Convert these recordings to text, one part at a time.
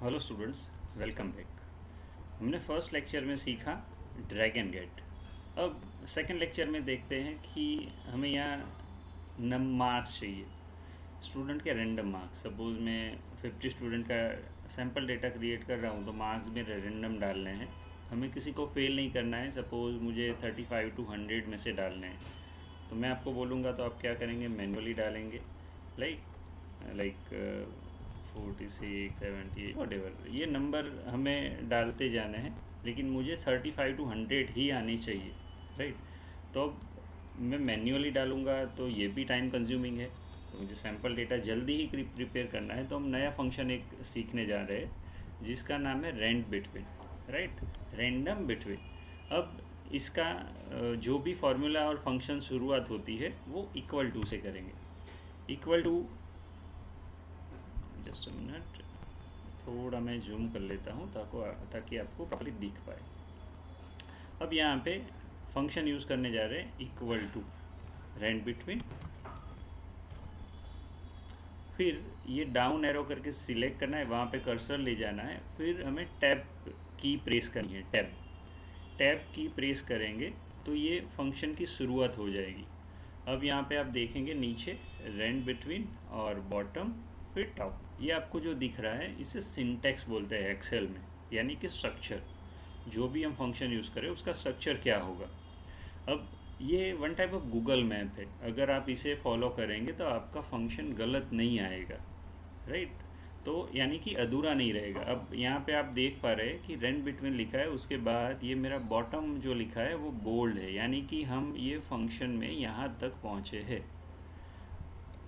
Hello students, welcome back. हमने first lecture में सीखा ड्रैग एंड गेट। अब सेकंड लेक्चर में देखते हैं कि हमें यहाँ मार्क्स चाहिए, स्टूडेंट के रैंडम मार्क्स। सपोज़ मैं 50 स्टूडेंट का सैम्पल डेटा क्रिएट कर रहा हूँ तो मार्क्स में रैंडम डालने हैं। हमें किसी को फेल नहीं करना है। सपोज़ मुझे 35 to 100 में से डालने हैं, तो मैं आपको बोलूँगा तो आप क्या करेंगे, मैनुअली डालेंगे। लाइक 46, 78 वट ये नंबर हमें डालते जाने हैं, लेकिन मुझे 35 to 100 ही आनी चाहिए, राइट। तो अब मैं मैन्युअली डालूँगा तो ये भी टाइम कंज्यूमिंग है, तो मुझे सैम्पल डेटा जल्दी ही प्रिपेयर करना है। तो हम नया फंक्शन एक सीखने जा रहे हैं जिसका नाम है rand between, right, random between. अब इसका जो भी फॉर्मूला और फंक्शन शुरुआत होती है वो इक्वल टू से करेंगे। Equal to, just a minute, थोड़ा मैं जूम कर लेता हूँ ताकि आपको प्रॉपर्ली दिख पाए। अब यहाँ पे फंक्शन यूज़ करने जा रहे हैं इक्वल टू रेंड बिटवीन। फिर ये डाउन एरो करके सिलेक्ट करना है, वहाँ पे कर्सर ले जाना है, फिर हमें टैब की प्रेस करनी है। टैब की प्रेस करेंगे तो ये फंक्शन की शुरुआत हो जाएगी। अब यहाँ पे आप देखेंगे नीचे रेंड बिटवीन और बॉटम फिर टॉप, ये आपको जो दिख रहा है इसे सिंटैक्स बोलते हैं एक्सेल में, यानी कि स्ट्रक्चर। जो भी हम फंक्शन यूज़ करें उसका स्ट्रक्चर क्या होगा। अब ये one type of Google map है, अगर आप इसे फॉलो करेंगे तो आपका फंक्शन गलत नहीं आएगा, राइट। तो यानी कि अधूरा नहीं रहेगा। अब यहाँ पे आप देख पा रहे हैं कि रेंड बिटवीन लिखा है, उसके बाद ये मेरा बॉटम जो लिखा है वो बोल्ड है, यानी कि हम ये फंक्शन में यहाँ तक पहुँचे हैं,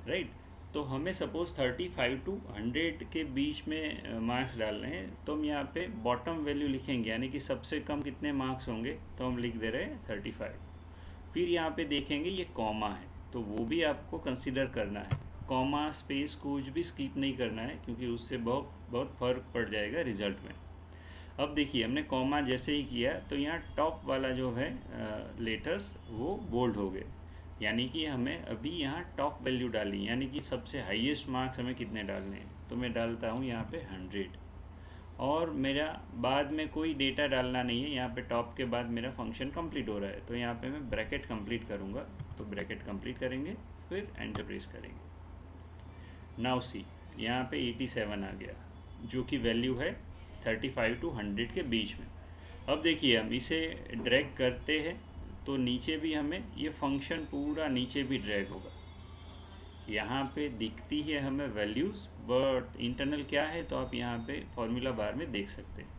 राइट। तो हमें सपोज़ 35 to 100 के बीच में मार्क्स डालने हैं, तो हम यहाँ पे बॉटम वैल्यू लिखेंगे, यानी कि सबसे कम कितने मार्क्स होंगे, तो हम लिख दे रहे हैं 35। फिर यहाँ पे देखेंगे ये कॉमा है, तो वो भी आपको कंसिडर करना है। कॉमा स्पेस कुछ भी स्किप नहीं करना है, क्योंकि उससे बहुत बहुत फ़र्क पड़ जाएगा रिजल्ट में। अब देखिए हमने कॉमा जैसे ही किया तो यहाँ टॉप वाला जो है लेटर्स वो बोल्ड हो गए, यानी कि हमें अभी यहाँ टॉप वैल्यू डाली, यानी कि सबसे हाईएस्ट मार्क्स हमें कितने डालने हैं। तो मैं डालता हूँ यहाँ पे 100, और मेरा बाद में कोई डेटा डालना नहीं है। यहाँ पे टॉप के बाद मेरा फंक्शन कंप्लीट हो रहा है, तो यहाँ पे मैं ब्रैकेट कंप्लीट करूँगा। तो ब्रैकेट कंप्लीट करेंगे, फिर एंटर प्रेस करेंगे। नाउ सी, यहाँ पे 87 आ गया, जो कि वैल्यू है 35 to 100 के बीच में। अब देखिए हम इसे ड्रैग करते हैं तो नीचे भी हमें ये फंक्शन पूरा नीचे भी ड्रैग होगा। यहाँ पे दिखती है हमें वैल्यूज़, बट इंटरनल क्या है तो आप यहाँ पे फॉर्मूला बार में देख सकते हैं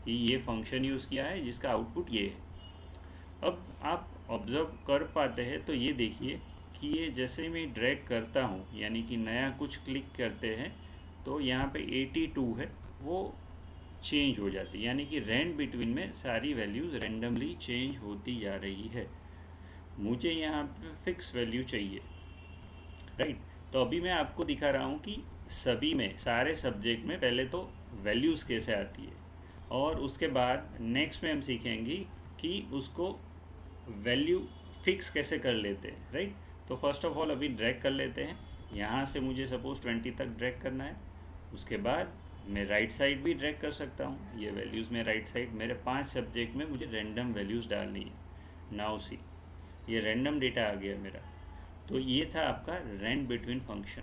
कि ये फंक्शन यूज़ किया है जिसका आउटपुट ये है। अब आप ऑब्ज़र्व कर पाते हैं तो ये देखिए कि ये जैसे मैं ड्रैग करता हूँ, यानी कि नया कुछ क्लिक करते हैं, तो यहाँ पे 82 है वो चेंज हो जाती है, यानी कि रेंड बिटवीन में सारी वैल्यूज़ रेंडमली चेंज होती जा रही है। मुझे यहाँ पे फिक्स वैल्यू चाहिए, राइट। तो अभी मैं आपको दिखा रहा हूँ कि सभी में, सारे सब्जेक्ट में पहले तो वैल्यूज़ कैसे आती है, और उसके बाद नेक्स्ट में हम सीखेंगे कि उसको वैल्यू फिक्स कैसे कर लेते हैं, राइट। तो फर्स्ट ऑफ ऑल अभी ड्रैग कर लेते हैं। यहाँ से मुझे सपोज़ 20 तक ड्रैग करना है, उसके बाद मैं राइट साइड भी ड्रैग कर सकता हूँ। ये वैल्यूज़ में राइट साइड, मेरे 5 सब्जेक्ट में मुझे रैंडम वैल्यूज़ डालनी है। नाउ सी, ये रैंडम डेटा आ गया मेरा। तो ये था आपका रेंड बिटवीन फंक्शन।